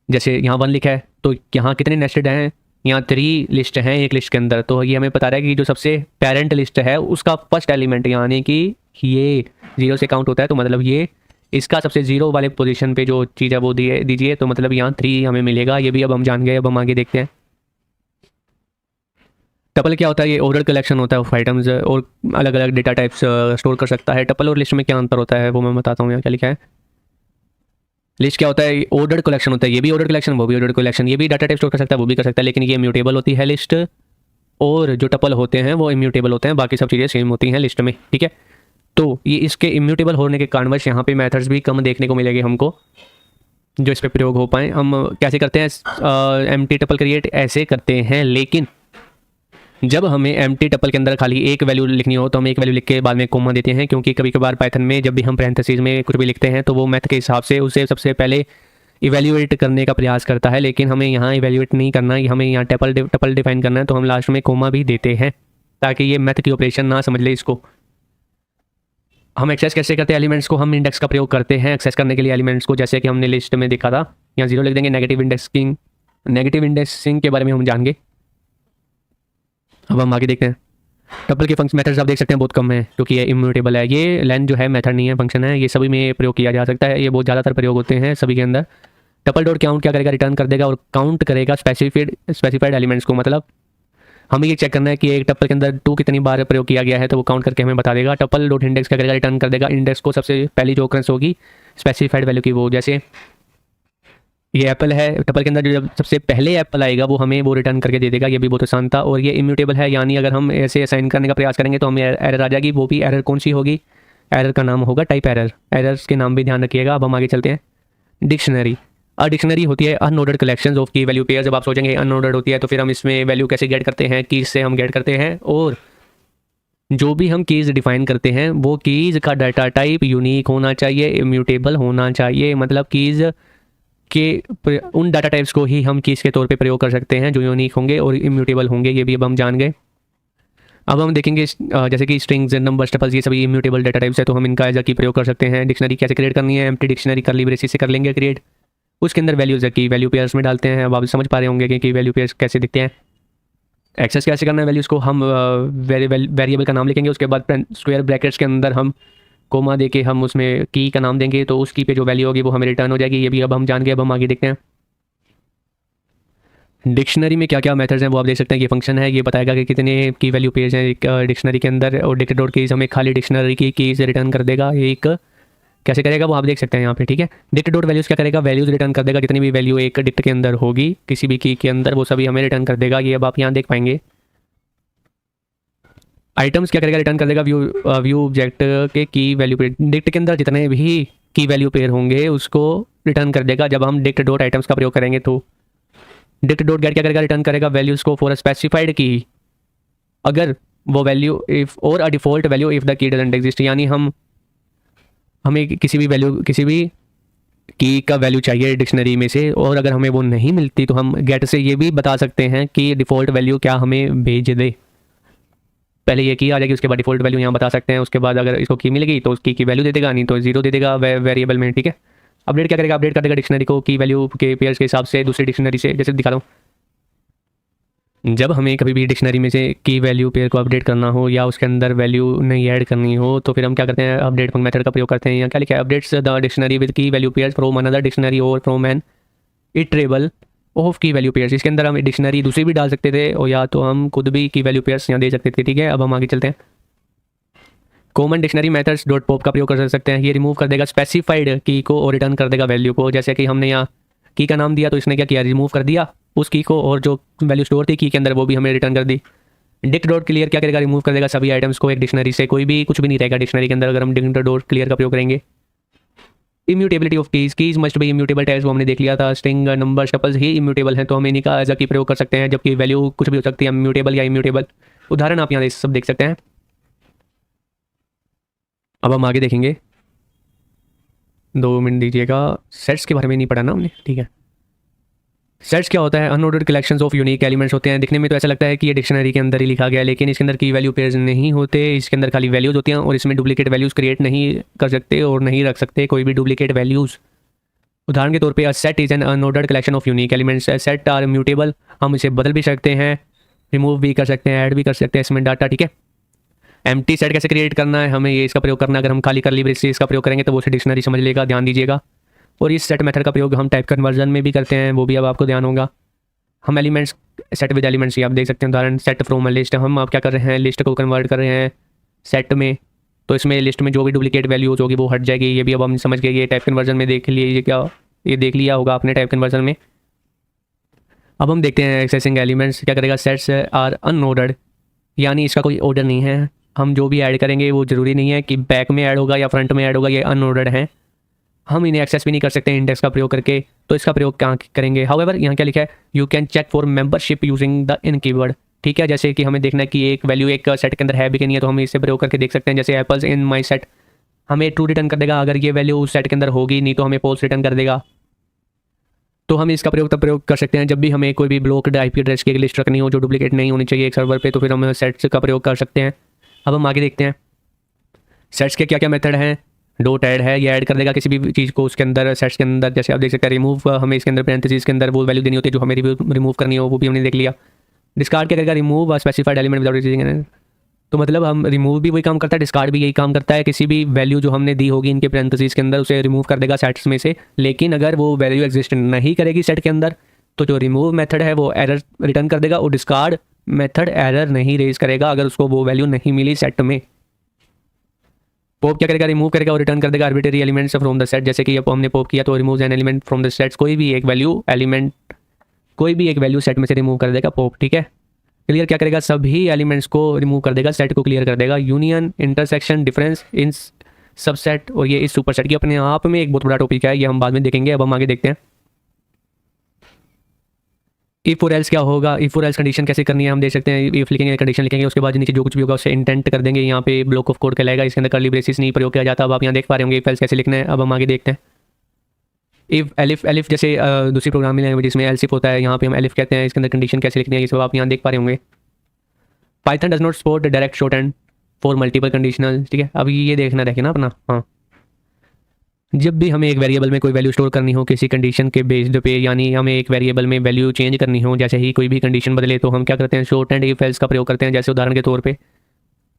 जैसे यहाँ 1 लिखा है तो यहाँ कितने नेस्टेड हैं, यहाँ 3 लिस्ट हैं एक लिस्ट के अंदर। तो ये हमें बता रहा है कि जो सबसे पेरेंट लिस्ट है उसका फर्स्ट एलिमेंट यानी कि ये 0 से काउंट होता है, तो मतलब ये इसका सबसे 0 वाले पोजीशन पे जो चीज़ है वो दीजिए, तो मतलब यहाँ 3 हमें मिलेगा। ये भी अब हम जान गए। अब हम आगे देखते हैं टपल क्या होता है। ये ऑर्डर कलेक्शन होता है ऑफ आइटम्स और अलग अलग डेटा टाइप्स स्टोर कर सकता है। टपल और लिस्ट में क्या अंतर होता है वो मैं बताता हूँ। यहाँ क्या लिखा है, लिस्ट क्या होता है, ऑर्डर कलेक्शन होता है। ये भी ऑर्डर कलेक्शन वो भी ऑर्डर कलेक्शन। ये भी डाटा टाइप स्टोर कर सकता है वो भी कर सकता है, लेकिन ये इम्यूटेबल होती है लिस्ट। और जो टपल होते हैं वो इम्यूटेबल होते हैं, बाकी सब चीज़ें सेम होती हैं लिस्ट में, ठीक है। तो ये इसके इम्यूटेबल होने के कारणवश यहाँ पे मेथड्स भी कम देखने को मिलेंगे हमको। जो इस पर प्रयोग हो पाए। हम कैसे करते हैं एम्प्टी टपल क्रिएट, ऐसे करते हैं, लेकिन जब हमें एम्प्टी टपल के अंदर खाली एक वैल्यू लिखनी हो तो हम एक वैल्यू लिख के बाद में कोमा देते हैं, क्योंकि कभी कभार पाइथन में जब भी हम पैरेंथेसिस में कुछ भी लिखते हैं तो वो मैथ के हिसाब से उसे सबसे पहले इवेल्युएट करने का प्रयास करता है, लेकिन हमें यहाँ इवेल्युएट नहीं करना है, हमें यहाँ टपल डिफाइन करना है, तो हम लास्ट में कोमा भी देते हैं ताकि ये मैथ की ऑपरेशन ना समझ ले इसको। हम एक्सेस कैसे करते हैं एलिमेंट्स को, हम इंडेक्स का प्रयोग करते हैं एक्सेस करने के लिए एलिमेंट्स को, जैसे कि हमने लिस्ट में देखा था। यहाँ 0 लिख देंगे, नेगेटिव इंडेक्सिंग के बारे में हम जानेंगे। अब हम आगे देखते हैं। टपल के फंक्शन मेथड्स आप देख सकते हैं बहुत कम है, क्योंकि ये इम्यूटेबल है। ये लेंथ जो है मेथड नहीं है, फंक्शन है। ये सभी में प्रयोग किया जा सकता है, ये बहुत ज़्यादातर प्रयोग होते हैं सभी के अंदर। टपल डॉट काउंट क्या करेगा, रिटर्न कर देगा और काउंट करेगा स्पेसिफाइड एलिमेंट्स को। मतलब हमें ये चेक करना है कि एक टपल के अंदर 2 कितनी बार प्रयोग किया गया है, तो वो काउंट करके हमें बता देगा। टपल डॉट इंडेक्स क्या करेगा, रिटर्न कर देगा इंडेक्स को सबसे पहली जो ऑकरेंस होगी स्पेसिफाइड वैल्यू की, वो जैसे ये एप्पल है, टपल के अंदर जो जब सबसे पहले एप्पल आएगा वो हमें वो रिटर्न करके दे देगा। ये भी बहुत आसान था। और ये इम्यूटेबल है, यानी अगर हम ऐसे असाइन करने का प्रयास करेंगे तो हमें एरर आ जाएगी। वो भी एरर कौन सी होगी, एरर का नाम होगा टाइप एरर। एरर्स के नाम भी ध्यान रखिएगा। अब हम आगे चलते हैं। डिक्शनरी डिक्शनरी होती है अनऑर्डर्ड कलेक्शंस ऑफ की वैल्यू पेयर। जब आप सोचेंगे अनऑर्डर्ड होती है तो फिर हम इसमें वैल्यू कैसे गेट करते हैं, कीज से हम गेट करते हैं। और जो भी हम कीज़ डिफाइन करते हैं वो कीज़ का डाटा टाइप यूनिक होना चाहिए, इम्यूटेबल होना चाहिए। मतलब कीज़ के उन डाटा टाइप्स को ही हम कीज़ के तौर पे प्रयोग कर सकते हैं जो यूनिक होंगे और इम्यूटेबल होंगे। ये भी अब हम जान गए। अब हम देखेंगे जैसे कि स्ट्रिंग्स, नंबर्स, टपल्स, ये सभी इम्यूटेबल डाटा टाइप्स है, तो हम इनका एज अ की प्रयोग कर सकते हैं। डिक्शनरी कैसे क्रिएट करनी है, एम्प्टी डिक्शनरी करली ब्रेसिस से कर लेंगे क्रिएट। उसके अंदर वैल्यूज की वैल्यू पेयर्स में डालते हैं। अब आप समझ पा रहे होंगे कि वैल्यू पेयर्स कैसे दिखते हैं। एक्सेस कैसे करना है वैल्यूज़ को, हम वेरिएबल का नाम लिखेंगे, उसके बाद स्क्वायर ब्रैकेट्स के अंदर हम कोमा दे के हम उसमें की का नाम देंगे, तो उस की पे जो वैल्यू होगी वो हमें रिटर्न हो जाएगी। ये भी अब हम जान गए। अब हम आगे देखते हैं डिक्शनरी में क्या क्या मेथड्स हैं वो आप देख सकते हैं। ये फंक्शन है, ये बताएगा कि कितने की वैल्यू पेज हैं एक डिक्शनरी के अंदर, और डिक्ट डॉट कीज हमें खाली डिक्शनरी की कीज रिटर्न कर देगा। ये एक कैसे करेगा वो आप देख सकते हैं यहाँ पे, ठीक है। डिक्ट डॉट वैल्यूज़ क्या करेगा, वैल्यूज़ रिटर्न कर देगा। जितनी भी वैल्यू एक डिक्ट के अंदर होगी किसी भी की के अंदर वो सभी हमें रिटर्न कर देगा। ये अब आप यहाँ देख पाएंगे। आइटम्स क्या करेगा, रिटर्न कर देगा व्यू ऑब्जेक्ट के की वैल्यू पेयर। डिक्ट के अंदर जितने भी की वैल्यू पेयर होंगे उसको रिटर्न कर देगा। जब हम डिक्ट डॉट आइटम्स का प्रयोग करेंगे तो डिक्ट डॉट गेट क्या करेगा, रिटर्न करेगा वैल्यूज़ को फॉर स्पेसिफाइड की, अगर वो वैल्यू इफ और अ default value if the key doesn't exist. यानी हमें किसी भी की का वैल्यू चाहिए डिक्शनरी में से, और अगर हमें वो नहीं मिलती तो हम गेट से ये भी बता सकते हैं कि डिफ़ॉल्ट वैल्यू क्या हमें भेज दे। पहले ये की आ जाएगी, उसके बाद डिफ़ॉल्ट वैल्यू यहाँ बता सकते हैं। उसके बाद अगर इसको की मिलेगी तो उसकी की वैल्यू दे देगा, नहीं तो 0 दे देगा वेरिएबल में, ठीक है। अपडेट क्या करेगा, अपडेट कर देगा डिक्शनरी को की वैल्यू के पेयर्स के हिसाब से दूसरी डिक्शनरी से। जैसे दिखा रहा हूँ, जब हमें कभी भी डिक्शनरी में से की वैल्यू पेयर को अपडेट करना हो या उसके अंदर वैल्यू नहीं ऐड करनी हो तो फिर हम क्या करते हैं, अपडेट मेथड का प्रयोग करते हैं। यहाँ क्या लिखा है, अपडेट्स द डिक्शनरी विद की value pairs from another dictionary और फ्रॉम एन इटरेबल ऑफ की वैल्यू पेयर्स। इसके अंदर हम डिक्शनरी दूसरी भी डाल सकते थे और या तो हम खुद भी की वैल्यू पेयर्स यहाँ दे सकते थे, ठीक है। अब हम आगे चलते हैं। Common dictionary methods dot pop का प्रयोग कर सकते हैं। ये रिमूव कर देगा स्पेसिफाइड की को और रिटर्न कर देगा वैल्यू को। जैसे कि हमने यहाँ की का नाम दिया तो इसने क्या किया, रिमूव कर दिया उस की को, और जो वैल्यू स्टोर थी की के अंदर वो भी हमें रिटर्न कर दी। डिक्ट डॉट क्लियर क्या करेगा, रिमूव कर देगा सभी आइटम्स को एक डिक्शनरी से, कोई भी कुछ भी नहीं रहेगा डिक्शनरी के अंदर अगर हम डिक्ट डॉट क्लियर का प्रयोग करेंगे। Immutability of keys must be immutable tags, वो हमने देख लिया था। स्ट्रिंग, नंबर, टपल्स ही इम्यूटेबल हैं, तो हम इन्हीं का एज अ की प्रयोग कर सकते हैं, जबकि वैल्यू कुछ भी हो सकती है, इम्यूटेबल या इम्यूटेबल। उदाहरण आप यहाँ सब देख सकते हैं। अब हम आगे देखेंगे, 2 मिनट दीजिएगा। सेट्स के बारे में नहीं पढ़ा ना हमने, ठीक है। सेट्स क्या होता है, unordered collections of unique elements होते हैं। दिखने में तो ऐसा लगता है कि ये डिक्शनरी के अंदर ही लिखा गया है, लेकिन इसके अंदर की वैल्यू पेयर्स नहीं होते। इसके अंदर खाली वैल्यूज़ होती हैं और इसमें डुप्लीकेट वैल्यूज़ क्रिएट नहीं कर सकते और नहीं रख सकते कोई भी डुप्लीकेट वैल्यूज़। उदाहरण के तौर पे a set is an unordered collection of unique elements. Set are mutable, हम इसे बदल भी सकते हैं, रिमूव भी कर सकते हैं, ऐड भी कर सकते हैं इसमें डाटा, ठीक है। एम्प्टी सेट कैसे क्रिएट करना है, हमें ये इसका प्रयोग करना है। अगर हम खाली करली ब्रेसेस इसका प्रयोग करेंगे तो वो से डिक्शनरी समझ लेगा, ध्यान दीजिएगा। और इस सेट मेथड का प्रयोग हम टाइप कन्वर्जन में भी करते हैं, वो भी अब आपको ध्यान होगा। हम एलिमेंट्स सेट विद एलिमेंट्स, ये आप देख सकते हैं उदाहरण सेट फ्रॉम अ लिस्ट। हम आप क्या कर रहे हैं, लिस्ट को कन्वर्ट कर रहे हैं सेट में, तो इसमें लिस्ट में जो भी डुप्लीकेट वैल्यूज होगी वो हट जाएगी। ये भी अब हम समझ गए, ये टाइप कन्वर्जन में देख लिए, ये देख लिया होगा आपने टाइप कन्वर्जन में। अब हम देखते हैं एक्सेसिंग एलिमेंट्स क्या करेगा। सेट्स आर अनऑर्डर्ड, यानी इसका कोई ऑर्डर नहीं है। हम जो भी ऐड करेंगे वो ज़रूरी नहीं है कि बैक में ऐड होगा या फ्रंट में ऐड होगा, ये अनऑर्डर्ड है। हम इन्हें एक्सेस भी नहीं कर सकते इंडेक्स का प्रयोग करके। तो इसका प्रयोग क्या करेंगे? हाउएवर यहाँ क्या लिखा है, you can check for membership using the in keyword. ठीक है, जैसे कि हमें देखना है कि एक वैल्यू एक सेट के अंदर है भी कि नहीं है, तो हम इससे प्रयोग करके देख सकते हैं। जैसे एप्पल्स इन माई सेट हमें ट्रू रिटर्न कर देगा अगर ये वैल्यू उस सेट के अंदर होगी, नहीं तो हमें फॉल्स रिटर्न कर देगा। तो हम इसका प्रयोग तब प्रयोग कर सकते हैं जब भी हमें कोई भी ब्लॉक्ड आईपी एड्रेस की लिस्ट रखनी हो जो डुप्लीकेट नहीं होनी चाहिए एक सर्वर पे, तो फिर हम सेट्स का प्रयोग कर सकते हैं। अब हम आगे देखते हैं सेट्स के क्या क्या मेथड हैं। डॉट ऐड है, ये ऐड कर देगा किसी भी चीज़ को उसके अंदर सेट्स के अंदर। जैसे आप देख सकते हैं रिमूव, हमें इसके अंदर पैरेंथेसिस के अंदर वो वैल्यू देनी होती है जो हमें रिमूव करनी हो, वो भी हमने देख लिया। डिस्कार्ड क्या करेगा, remove specified element without using. तो मतलब हम रिमूव भी वही काम करता है, डिस्कार्ड भी यही काम करता है। किसी भी वैल्यू जो हमने दी होगी इनके पैरेंथेसिस के अंदर उसे रिमूव कर देगा सेट्स में से। लेकिन अगर वो वैल्यू एग्जिस्ट नहीं करेगी सेट के अंदर तो जो रिमूव मेथड है वो एरर रिटर्न कर देगा, और डिस्कार्ड मेथड एरर नहीं रेज करेगा अगर उसको वो वैल्यू नहीं मिली सेट में। पॉप क्या करेगा, रिमूव करेगा और रिटर्न कर देगा arbitrary elements from the set. जैसे कि अब हमने पॉप किया तो remove an element from the sets, कोई भी एक वैल्यू सेट में से रिमूव कर देगा पॉप। ठीक है, क्लियर क्या करेगा, सभी एलिमेंट्स को रिमूव कर देगा, सेट को क्लियर कर देगा। Union, intersection, difference in subset और ये इस सुपरसेट की अपने आप में एक बहुत बड़ा टॉपिक है, ये हम बाद में देखेंगे। अब हम आगे देखते हैं इफ और एल्स क्या होगा। इफ और एल्स कंडीशन कैसे करनी है हम देख सकते हैं। इफ लिखेंगे, कंडीशन लिखेंगे, उसके बाद नीचे जो कुछ भी होगा उससे इंटेंट कर देंगे। यहाँ पे ब्लॉक ऑफ कोड कहलाएगा, इसके अंदर कर्ली ब्रेसिस नहीं प्रयोग किया जाता। अब आप यहाँ देख पा रहे होंगे इफ एल्स कैसे लिखना है। अब हम आगे देखते हैं इफ एलिफ। एलिफ जैसे दूसरी प्रोग्रामिंग लैंग्वेज जिसमें एल्सिफ होता है, यहाँ पे हम एलिफ कहते हैं। इसके अंदर कंडीशन कैसे लिखनी है ये सब आप यहाँ देख पा रहे होंगे। Python does not support direct short and for multiple conditional. ठीक है, अब ये देखना रखे ना अपना। हाँ, जब भी हमें एक वेरिएबल में कोई वैल्यू स्टोर करनी हो किसी कंडीशन के बेस्ड पे, यानी हमें एक वेरिएबल में वैल्यू चेंज करनी हो, जैसे ही कोई भी कंडीशन बदले, तो हम क्या करते हैं, शॉर्ट एंड इफ एल्स का प्रयोग करते हैं। जैसे उदाहरण के तौर पे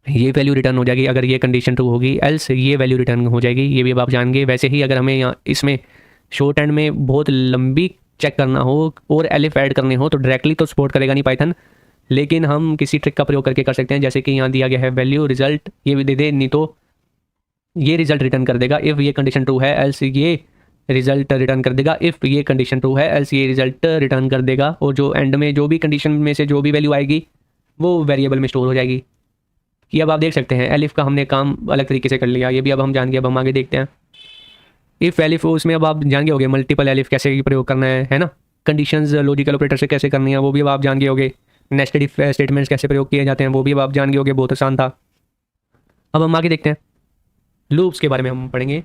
ये वैल्यू रिटर्न हो जाएगी अगर ये कंडीशन ट्रू होगी, एल्स ये वैल्यू रिटर्न हो जाएगी। ये भी अब आप जानेंगे। वैसे ही अगर हमें यहाँ इसमें शॉर्ट एंड में बहुत लंबी चेक करना हो और एलिफ ऐड करने हो तो डायरेक्टली तो सपोर्ट करेगा नहीं पाइथन, लेकिन हम किसी ट्रिक का प्रयोग करके कर सकते हैं। जैसे कि यहाँ दिया गया है वैल्यू रिजल्ट ये भी दे दे, नहीं तो ये रिजल्ट रिटर्न कर देगा इफ़ ये कंडीशन ट्रू है, एल्स ये रिजल्ट रिटर्न कर देगा इफ़ ये कंडीशन ट्रू है, एल्स ये रिजल्ट रिटर्न कर देगा। और जो एंड में जो भी कंडीशन में से जो भी वैल्यू आएगी वो वेरिएबल में स्टोर हो जाएगी। ये अब आप देख सकते हैं एलिफ का हमने काम अलग तरीके से कर लिया, ये भी अब हम जान गए। अब हम आगे देखते हैं इफ़ एलिफ, उसमें अब आप जान गए होगे मल्टीपल एलिफ कैसे प्रयोग करना है ना। कंडीशंस लॉजिकल ऑपरेटर से कैसे करनी है वो भी अब आप जान गए होगे। नेस्टेड इफ स्टेटमेंट्स कैसे प्रयोग किए जाते हैं वो भी अब आप जान गए होगे, बहुत आसान था। अब हम आगे देखते हैं लूप्स के बारे में हम पढ़ेंगे।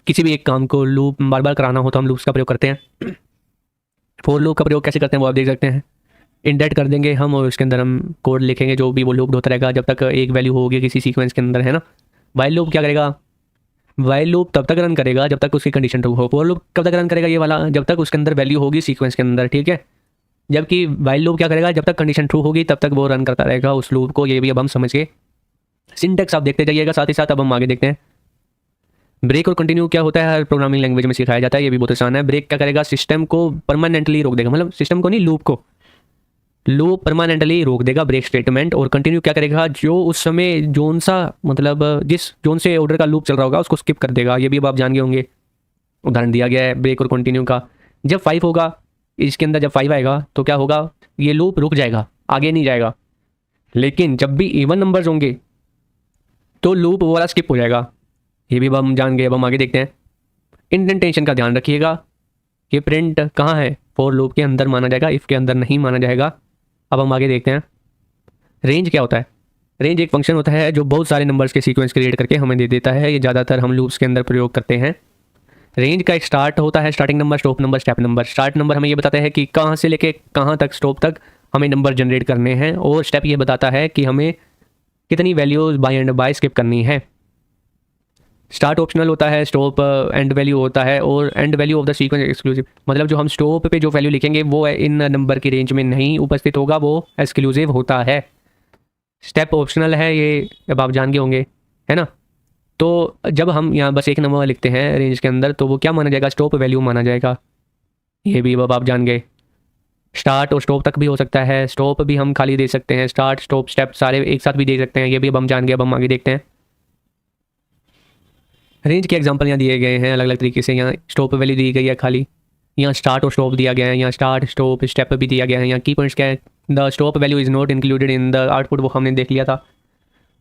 किसी भी एक काम को लूप बार बार कराना हो तो हम लूप्स का प्रयोग करते हैं। फॉर लूप का प्रयोग कैसे करते हैं वो आप देख सकते हैं। इंडेंट कर देंगे हम और उसके अंदर हम कोड लिखेंगे जो भी वो लूप होता रहेगा जब तक एक वैल्यू होगी किसी सीक्वेंस के अंदर, है ना। वाइल लूप क्या करेगा, वाइल लूप तब तक रन करेगा जब तक उसकी कंडीशन ट्रू हो। फॉर लूप कब तक रन करेगा, ये वाला, जब तक उसके अंदर वैल्यू होगी सीक्वेंस के अंदर। ठीक है, जबकि वाइल लूप क्या करेगा, जब तक कंडीशन ट्रू होगी तब तक वो रन करता रहेगा उस लूप को। ये भी अब हम समझ गए। सिंटेक्स आप देखते जाइएगा साथ ही साथ। अब हम आगे देखते हैं ब्रेक और कंटिन्यू क्या होता है, हर प्रोग्रामिंग लैंग्वेज में सिखाया जाता है, ये भी बहुत आसान है। ब्रेक क्या करेगा, सिस्टम को परमानेंटली रोक देगा, मतलब सिस्टम को नहीं लूप को, लूप परमानेंटली रोक देगा ब्रेक स्टेटमेंट। और कंटिन्यू क्या करेगा, जो उस समय जोन सा मतलब जिस जोन से ऑर्डर का लूप चल रहा होगा उसको स्किप कर देगा। ये भी अब आप जान गए होंगे, उदाहरण दिया गया है ब्रेक और कंटिन्यू का। जब 5 होगा इसके अंदर, जब 5 आएगा तो क्या होगा, ये लूप रुक जाएगा, आगे नहीं जाएगा। लेकिन जब भी इवन नंबर्स होंगे तो लूप वो वाला स्किप हो जाएगा। ये भी अब हम जान गए। अब हम आगे देखते हैं इंडेंटेशन का ध्यान रखिएगा। ये प्रिंट कहाँ है, फॉर लूप के अंदर माना जाएगा, इफ़ के अंदर नहीं माना जाएगा। अब हम आगे देखते हैं रेंज क्या होता है। रेंज एक फंक्शन होता है जो बहुत सारे नंबर्स के सीक्वेंस क्रिएट करके हमें दे देता है। ये ज़्यादातर हम लूप्स के अंदर प्रयोग करते हैं। रेंज का एक स्टार्ट होता है, starting number, stop number, step number. Start number हमें ये बताता है कि कहाँ से लेके कहाँ तक स्टॉप तक हमें नंबर जनरेट करने हैं, और स्टेप ये बताता है कि हमें कितनी values by and by skip करनी है। स्टार्ट ऑप्शनल होता है, स्टॉप एंड वैल्यू होता है, और and value of the sequence exclusive, मतलब जो हम स्टॉप पे जो वैल्यू लिखेंगे वो इन नंबर की रेंज में नहीं उपस्थित होगा, वो एक्सक्लूसिव होता है। स्टेप ऑप्शनल है, ये अब आप जान गए होंगे, है ना। तो जब हम यहाँ बस एक नंबर लिखते हैं रेंज के अंदर तो वो क्या माना जाएगा, स्टॉप वैल्यू माना जाएगा। ये भी अब आप जान गए। स्टार्ट और स्टॉप तक भी हो सकता है, स्टॉप भी हम खाली दे सकते हैं, स्टार्ट स्टॉप स्टेप सारे एक साथ भी दे सकते हैं। ये भी अब हम जान गए। अब हम आगे देखते हैं रेंज के एग्जांपल यहाँ दिए गए हैं अलग अलग तरीके से। यहाँ स्टॉप वैल्यू दी गई है खाली, यहाँ स्टार्ट और स्टॉप दिया गया है, यहाँ स्टार्ट स्टॉप स्टेप भी दिया गया है। यहाँ की पॉइंट्स क्या है, the stop value is not included in the output, वो हमने देख लिया था।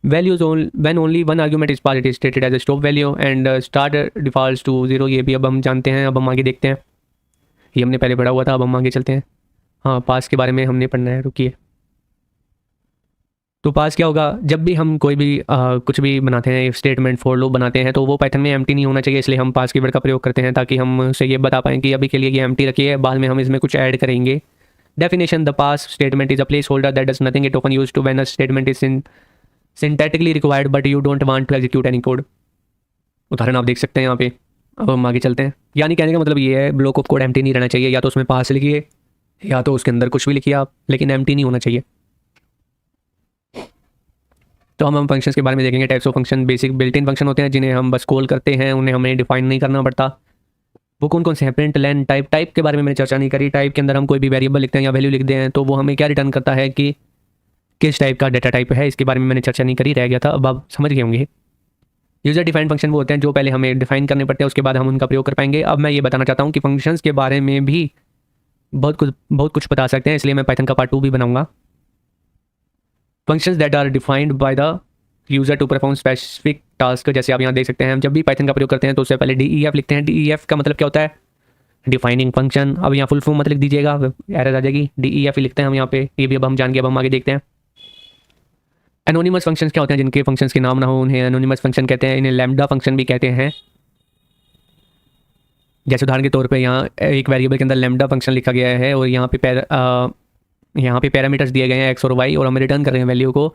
Values when only one argument is pass it is stated as a stop value and start defaults to 0। ये भी अब हम जानते हैं, अब हम आगे देखते हैं। ये हमने पहले पढ़ा हुआ था, अब हम आगे चलते हैं। हाँ, पास के बारे में हमने पढ़ना है, रुकिए। तो पास क्या होगा, जब भी हम कोई भी कुछ भी बनाते हैं, स्टेटमेंट फॉर लूप बनाते हैं, तो वो पाइथन में एम्प्टी नहीं होना चाहिए, इसलिए हम पास कीवर्ड का प्रयोग करते हैं ताकि हम उसे ये बता पाएँ कि अभी के लिए ये एम्प्टी रखी है, बाद में हम इसमें कुछ ऐड करेंगे। Definition, the pass statement is a placeholder that does nothing, it often used to when a statement is in syntactically required but you don't want to execute any code. उदाहरण आप देख सकते हैं यहाँ पे। अब हम आगे चलते हैं। यानी कहने का मतलब ये है, ब्लॉक ऑफ कोड एम्प्टी नहीं रहना चाहिए, या तो उसमें पास लिखिए या तो उसके अंदर कुछ भी लिखिए आप, लेकिन एम्प्टी नहीं होना चाहिए। तो हम फंक्शंस के बारे में देखेंगे। Types of function, basic built in function होते हैं जिन्हें हम बस कॉल करते हैं, उन्हें हमें डिफाइन नहीं करना पड़ता। वो कौन कौन से हैं? प्रिंट, लेन, टाइप। टाइप के बारे में मैंने चर्चा नहीं करी। टाइप के अंदर हम कोई भी वेरिएबल लिखते हैं या वैल्यू लिखते हैं तो वो हमें क्या रिटर्न करता है कि किस टाइप का डाटा टाइप है, इसके बारे में मैंने चर्चा नहीं करी, रह गया था, अब आप समझ गए होंगे। यूज़र डिफाइंड फंक्शन वो होते हैं जो पहले हमें डिफाइन करने पड़ते हैं, उसके बाद हम उनका प्रयोग कर पाएंगे। अब मैं ये बताना चाहता हूँ कि फंक्शंस के बारे में भी बहुत कुछ बता सकते हैं, इसलिए मैं पाइथन का पार्ट 2 भी बनाऊंगा। Functions that are defined by the user to perform specific task. जैसे आप यहाँ देख सकते हैं, हम जब भी पाइथन का प्रयोग करते हैं तो उससे पहले DEF लिखते हैं। DEF का मतलब क्या होता है? Defining function. अब यहाँ फुल फॉर्म मत लिख दीजिएगा, एरर आ जाएगी। DEF ही लिखते हैं हम यहाँ पे, ये भी अब हम जान गए। अब हम आगे देखते हैं। एनोनिमस फंक्शंस क्या होते हैं? जिनके फंक्शंस के नाम ना हो उन्हें एनोनिमस फंक्शन कहते हैं। इन्हें लैम्डा फंक्शन भी कहते हैं। जैसे उदाहरण के तौर पे यहाँ एक वेरिएबल के अंदर लैम्डा फंक्शन लिखा गया है और यहाँ पे पैरामीटर्स दिए गए हैं x और y, और हम रिटर्न कर रहे हैं वैल्यू को।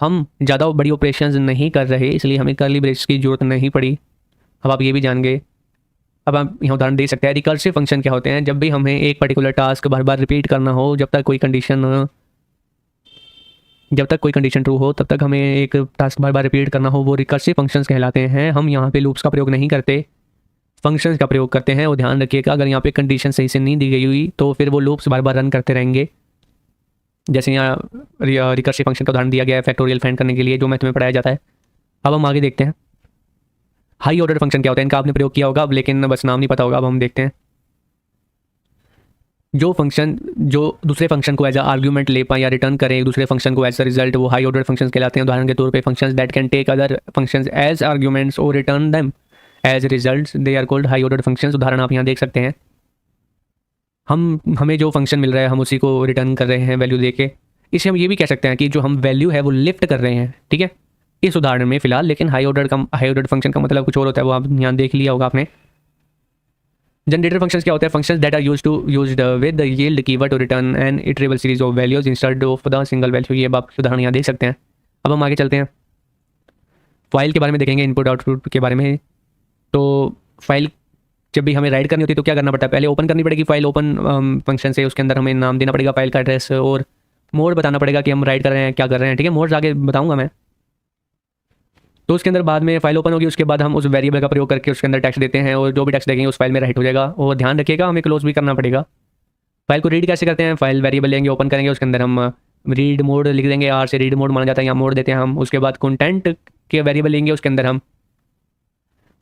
हम ज़्यादा बड़ी ऑपरेशंस नहीं कर रहे, इसलिए हमें कर्ली ब्रेसेस की जरूरत नहीं पड़ी। अब आप ये भी जान गए। अब आप यहाँ उदाहरण दे सकते हैं। रिकर्सिव फंक्शन क्या होते हैं? जब भी हमें एक पर्टिकुलर टास्क बार बार रिपीट करना हो, जब तक कोई कंडीशन ट्रू हो तब तक हमें एक टास्क बार बार रिपीट करना हो, वो रिकर्सिव फंक्शंस कहलाते हैं। हम यहाँ पे लूप्स का प्रयोग नहीं करते, फंक्शंस का प्रयोग करते हैं। और ध्यान रखिएगा, अगर यहाँ पे कंडीशन सही से नहीं दी गई हुई तो फिर वो लूप्स बार बार रन करते रहेंगे। जैसे यहाँ रिकर्सिव फंक्शन का उदाहरण दिया गया है फैक्टोरियल फाइंड करने के लिए, जो मैथ में पढ़ाया जाता है। अब हम आगे देखते हैं। हाई ऑर्डर फंक्शन क्या होता है? इनका आपने प्रयोग किया होगा अब, लेकिन बस नाम नहीं पता होगा। अब हम देखते हैं। जो फंक्शन जो दूसरे फंक्शन को एज अ आर्ग्यूमेंट ले पाए या रिटर्न करें दूसरे फंक्शन को एज अ रिजल्ट, वो हाई ऑर्डर फंक्शंस कहलाते हैं। उदाहरण के तौर पे functions that can take other functions as arguments और return them as results, they are called high order functions. उदाहरण आप यहाँ देख सकते हैं। हमें जो फंक्शन मिल रहा है हम उसी को रिटर्न कर रहे हैं वैल्यू देके। इसे हम ये भी कह सकते हैं कि जो हम वैल्यू है वो लिफ्ट कर रहे हैं, ठीक है, इस उदाहरण में फिलहाल। लेकिन हाई ऑर्डर फंक्शन का मतलब कुछ और होता है, वो आप यहाँ देख लिया होगा आपने। जनरेटर फंक्शंस क्या होते हैं? Functions that are used with the yield keyword to return an iterable series of values instead of the single value. ये आप उदाहरण यहाँ देख सकते हैं। अब हम आगे चलते हैं। फाइल के बारे में देखेंगे, इनपुट आउटपुट के बारे में। तो फाइल जब भी हमें राइट करनी होती है तो क्या करना पड़ता है? पहले ओपन करनी पड़ेगी फाइल, ओपन फंक्शन से। उसके अंदर हमें नाम देना पड़ेगा, फाइल का एड्रेस, और मोड बताना पड़ेगा कि हम राइट कर रहे हैं, क्या कर रहे हैं, ठीक है। मोड्स आगे बताऊंगा मैं। तो उसके अंदर बाद में फाइल ओपन होगी, उसके बाद हम उस वेरिएबल का प्रयोग करके उसके अंदर टेक्स्ट देते हैं और जो भी टेक्स्ट देखेंगे उस फाइल में राइट हो जाएगा। और ध्यान रखिएगा, हमें क्लोज भी करना पड़ेगा। फाइल को रीड कैसे करते हैं? फाइल वेरिएबल लेंगे, ओपन करेंगे, उसके अंदर हम रीड मोड लिख देंगे। आर से रीड मोड माना जाता है, यहाँ मोड देते हैं हम। उसके बाद कंटेंट के वेरिएबल लेंगे, उसके अंदर हम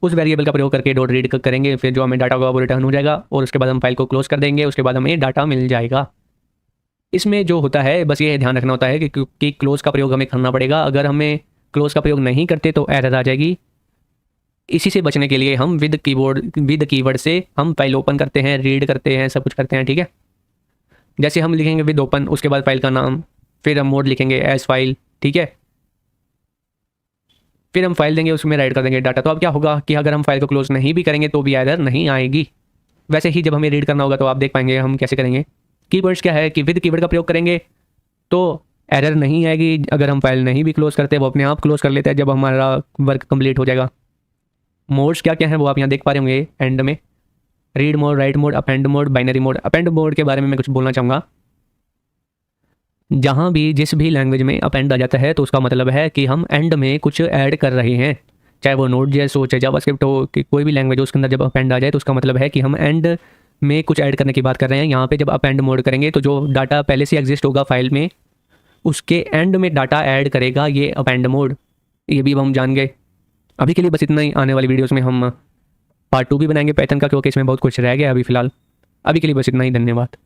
उस वेरिएबल का प्रयोग करके डॉट रीड करेंगे, फिर जो हमें डाटा होगा वो रिटर्न हो जाएगा। और उसके बाद हम फाइल को क्लोज कर देंगे, उसके बाद हमें डाटा मिल जाएगा। इसमें जो होता है बस ये ध्यान रखना होता है कि क्लोज का प्रयोग हमें करना पड़ेगा। अगर हमें क्लोज का प्रयोग नहीं करते तो एरर आ जाएगी। इसी से बचने के लिए हम विद कीवर्ड से हम फाइल ओपन करते हैं, रीड करते हैं, सब कुछ करते हैं, ठीक है। जैसे हम लिखेंगे विद ओपन, उसके बाद फाइल का नाम, फिर हम मोड लिखेंगे एज फाइल, ठीक है। फिर हम फाइल देंगे, उसमें राइट कर देंगे डाटा। तो अब क्या होगा कि अगर हम फाइल को क्लोज नहीं भी करेंगे तो भी एरर नहीं आएगी। वैसे ही जब हमें रीड करना होगा तो आप देख पाएंगे हम कैसे करेंगे। कीवर्ड्स क्या है कि विद कीवर्ड का प्रयोग करेंगे तो एरर नहीं आएगी। अगर हम फाइल नहीं भी क्लोज करते, वो अपने आप क्लोज कर लेते हैं जब हमारा वर्क कंप्लीट हो जाएगा। मोड्स क्या क्या है वो आप यहाँ देख पा रहे होंगे एंड में। Read mode, right mode, append mode, binary mode. Append mode के बारे में मैं कुछ बोलना चाहूँगा। जहाँ भी जिस भी लैंग्वेज में अपेंड आ जाता है तो उसका मतलब है कि हम एंड में कुछ ऐड कर रहे हैं, चाहे वो नोड.js हो, चाहे जावास्क्रिप्ट हो, कि कोई भी लैंग्वेज हो, उसके अंदर जब अपेंड आ जाए तो उसका मतलब है कि हम एंड में कुछ ऐड करने की बात कर रहे हैं। यहाँ पे जब अपेंड मोड करेंगे तो जो डाटा पहले से एग्जिस्ट होगा फाइल में, उसके एंड में डाटा ऐड करेगा ये अपेंड मोड। ये भी हम जान गए। अभी के लिए बस इतना ही। आने वाली वीडियोज़ में हम पार्ट 2 भी बनाएंगे पाइथन का, क्योंकि इसमें बहुत कुछ रह गया अभी फ़िलहाल। अभी के लिए बस इतना ही। धन्यवाद।